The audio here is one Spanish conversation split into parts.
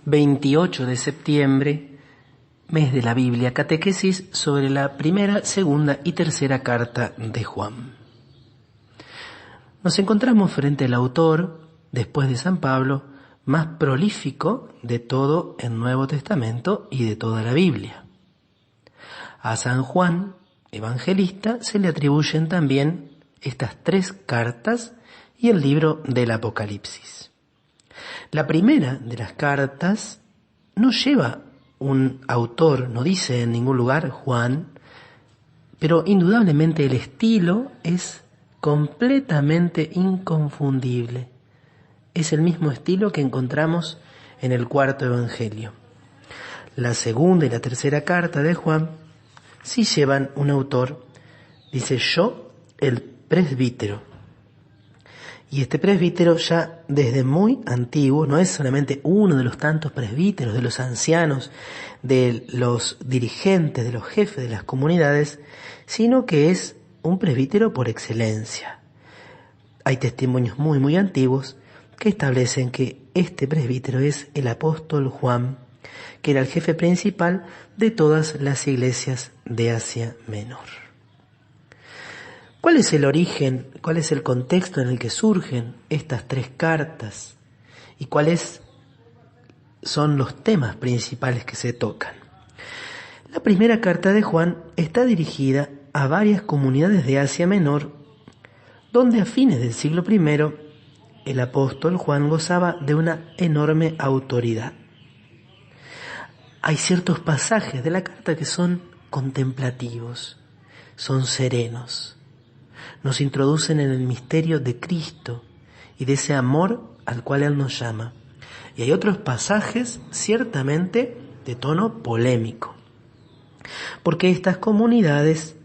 28 de septiembre, mes de la Biblia, catequesis sobre la primera, segunda y tercera carta de Juan. Nos encontramos frente al autor, después de San Pablo, más prolífico de todo el Nuevo Testamento y de toda la Biblia. A San Juan, evangelista, se le atribuyen también estas 3 cartas y el libro del Apocalipsis. La primera de las cartas no lleva un autor, no dice en ningún lugar Juan, pero indudablemente el estilo es completamente inconfundible. Es el mismo estilo que encontramos en el cuarto evangelio. La segunda y la tercera carta de Juan sí llevan un autor, dice yo, el presbítero. Y este presbítero ya desde muy antiguo, no es solamente uno de los tantos presbíteros, de los ancianos, de los dirigentes, de los jefes de las comunidades, sino que es un presbítero por excelencia. Hay testimonios muy antiguos que establecen que este presbítero es el apóstol Juan, que era el jefe principal de todas las iglesias de Asia Menor. ¿Cuál es el origen, cuál es el contexto en el que surgen estas 3 cartas y cuáles son los temas principales que se tocan? La primera carta de Juan está dirigida a varias comunidades de Asia Menor, donde a fines del siglo I el apóstol Juan gozaba de una enorme autoridad. Hay ciertos pasajes de la carta que son contemplativos, son serenos. Nos introducen en el misterio de Cristo y de ese amor al cual Él nos llama. Y hay otros pasajes ciertamente de tono polémico, porque estas comunidades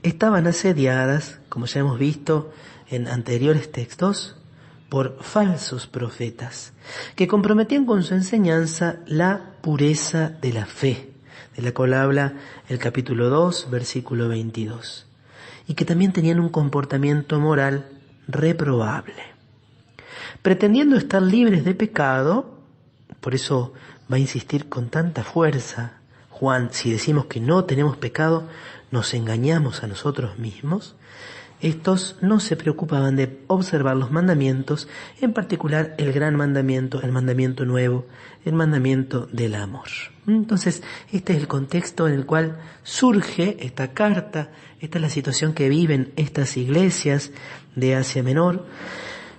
estaban asediadas, como ya hemos visto en anteriores textos, por falsos profetas, que comprometían con su enseñanza la pureza de la fe, de la cual habla el capítulo 2, versículo 22. Y que también tenían un comportamiento moral reprobable. Pretendiendo estar libres de pecado, por eso va a insistir con tanta fuerza Juan, si decimos que no tenemos pecado, nos engañamos a nosotros mismos. Estos no se preocupaban de observar los mandamientos, en particular el gran mandamiento, el mandamiento nuevo, el mandamiento del amor. Entonces, este es el contexto en el cual surge esta carta, esta es la situación que viven estas iglesias de Asia Menor.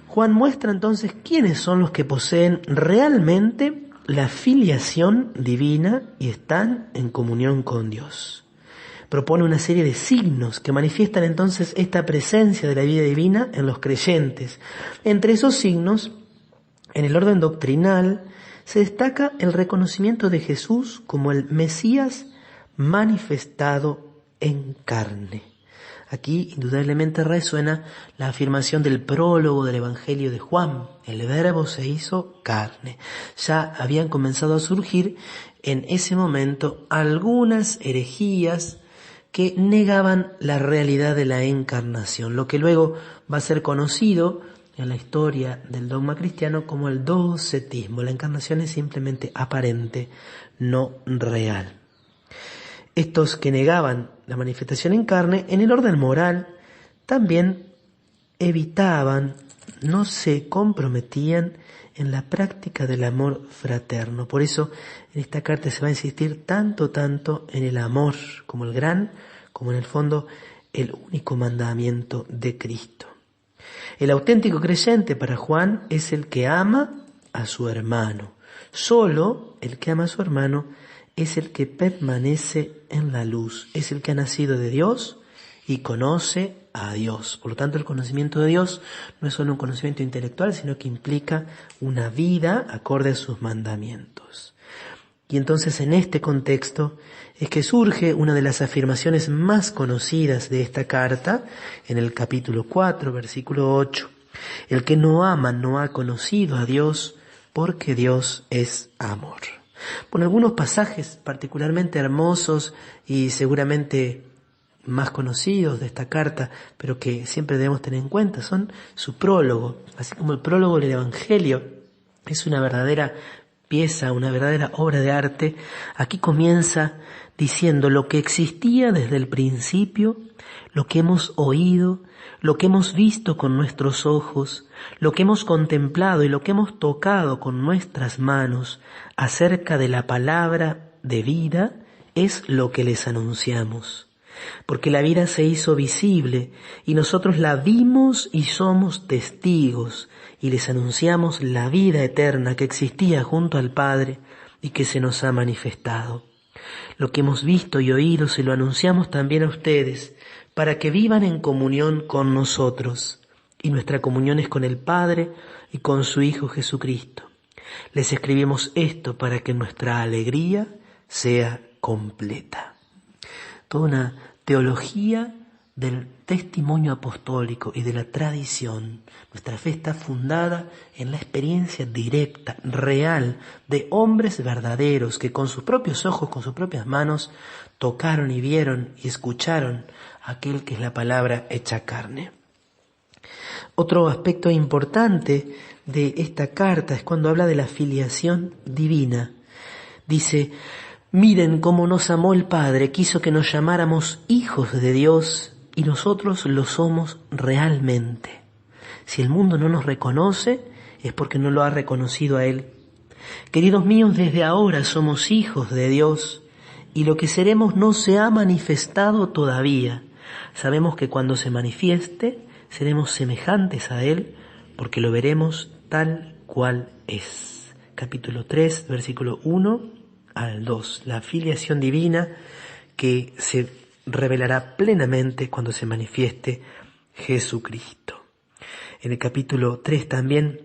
Juan muestra entonces quiénes son los que poseen realmente la filiación divina y están en comunión con Dios. Propone una serie de signos que manifiestan entonces esta presencia de la vida divina en los creyentes. Entre esos signos, en el orden doctrinal, se destaca el reconocimiento de Jesús como el Mesías manifestado en carne. Aquí indudablemente resuena la afirmación del prólogo del Evangelio de Juan: el Verbo se hizo carne. Ya habían comenzado a surgir en ese momento algunas herejías que negaban la realidad de la encarnación, lo que luego va a ser conocido en la historia del dogma cristiano como el docetismo. La encarnación es simplemente aparente, no real. Estos que negaban la manifestación en carne, en el orden moral, también evitaban, no se comprometían en la práctica del amor fraterno. Por eso en esta carta se va a insistir tanto en el amor como el gran, como en el fondo el único mandamiento de Cristo. El auténtico creyente para Juan es el que ama a su hermano. Solo el que ama a su hermano es el que permanece en la luz, es el que ha nacido de Dios y conoce a Dios. Por lo tanto, el conocimiento de Dios no es solo un conocimiento intelectual, sino que implica una vida acorde a sus mandamientos. Y entonces en este contexto es que surge una de las afirmaciones más conocidas de esta carta, en el capítulo 4, versículo 8. El que no ama no ha conocido a Dios, porque Dios es amor. Bueno, algunos pasajes particularmente hermosos y seguramente más conocidos de esta carta, pero que siempre debemos tener en cuenta, son su prólogo. Así como el prólogo del Evangelio es una verdadera pieza, una verdadera obra de arte, aquí comienza diciendo lo que existía desde el principio, lo que hemos oído, lo que hemos visto con nuestros ojos, lo que hemos contemplado y lo que hemos tocado con nuestras manos acerca de la palabra de vida, es lo que les anunciamos. Porque la vida se hizo visible y nosotros la vimos y somos testigos y les anunciamos la vida eterna que existía junto al Padre y que se nos ha manifestado. Lo que hemos visto y oído se lo anunciamos también a ustedes para que vivan en comunión con nosotros, y nuestra comunión es con el Padre y con su Hijo Jesucristo. Les escribimos esto para que nuestra alegría sea completa. Toda una teología del testimonio apostólico y de la tradición. Nuestra fe está fundada en la experiencia directa, real, de hombres verdaderos que con sus propios ojos, con sus propias manos, tocaron y vieron y escucharon aquel que es la palabra hecha carne. Otro aspecto importante de esta carta es cuando habla de la filiación divina. Dice: miren cómo nos amó el Padre, quiso que nos llamáramos hijos de Dios y nosotros lo somos realmente. Si el mundo no nos reconoce, es porque no lo ha reconocido a Él. Queridos míos, desde ahora somos hijos de Dios y lo que seremos no se ha manifestado todavía. Sabemos que cuando se manifieste, seremos semejantes a Él porque lo veremos tal cual es. Capítulo 3, versículo 1 al 2. La filiación divina que se revelará plenamente cuando se manifieste Jesucristo. En el capítulo 3 también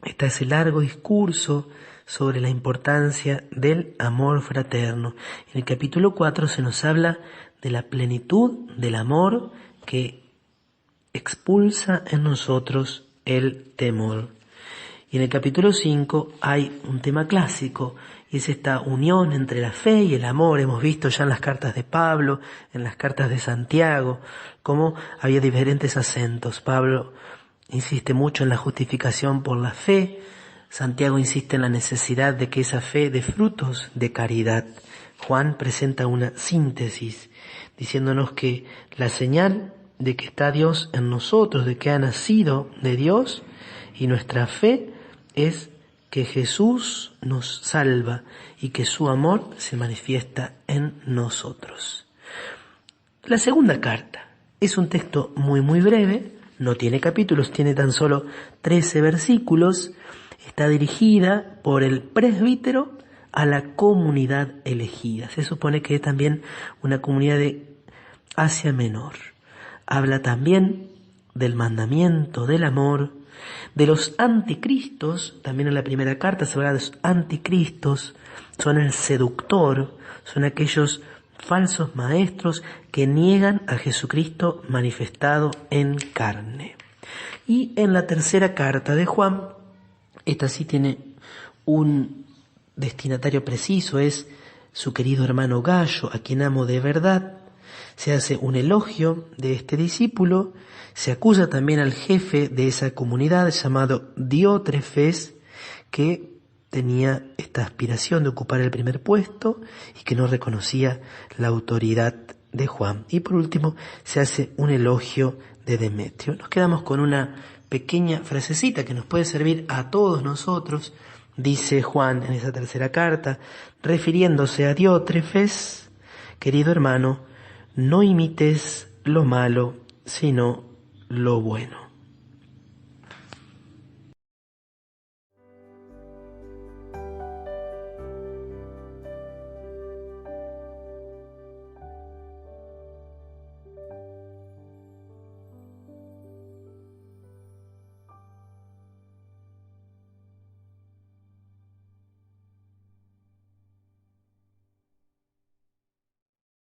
está ese largo discurso sobre la importancia del amor fraterno. En el capítulo 4 se nos habla de la plenitud del amor que expulsa en nosotros el temor. Y en el capítulo 5 hay un tema clásico, y es esta unión entre la fe y el amor. Hemos visto ya en las cartas de Pablo, en las cartas de Santiago, cómo había diferentes acentos. Pablo insiste mucho en la justificación por la fe. Santiago insiste en la necesidad de que esa fe dé frutos de caridad. Juan presenta una síntesis, diciéndonos que la señal de que está Dios en nosotros, de que ha nacido de Dios, y nuestra fe es que Jesús nos salva y que su amor se manifiesta en nosotros. La segunda carta es un texto muy breve, no tiene capítulos, tiene tan solo 13 versículos, está dirigida por el presbítero a la comunidad elegida. Se supone que es también una comunidad de Asia Menor. Habla también del mandamiento del amor, de los anticristos. También en la primera carta se habla de los anticristos, son el seductor, son aquellos falsos maestros que niegan a Jesucristo manifestado en carne. Y en la tercera carta de Juan, esta sí tiene un destinatario preciso, es su querido hermano Gayo, a quien amo de verdad. Se hace un elogio de este discípulo, se acusa también al jefe de esa comunidad llamado Diótrefes, que tenía esta aspiración de ocupar el primer puesto y que no reconocía la autoridad de Juan. Y por último se hace un elogio de Demetrio. Nos quedamos con una pequeña frasecita que nos puede servir a todos nosotros. Dice Juan en esa tercera carta, refiriéndose a Diótrefes: querido hermano, no imites lo malo, sino lo bueno.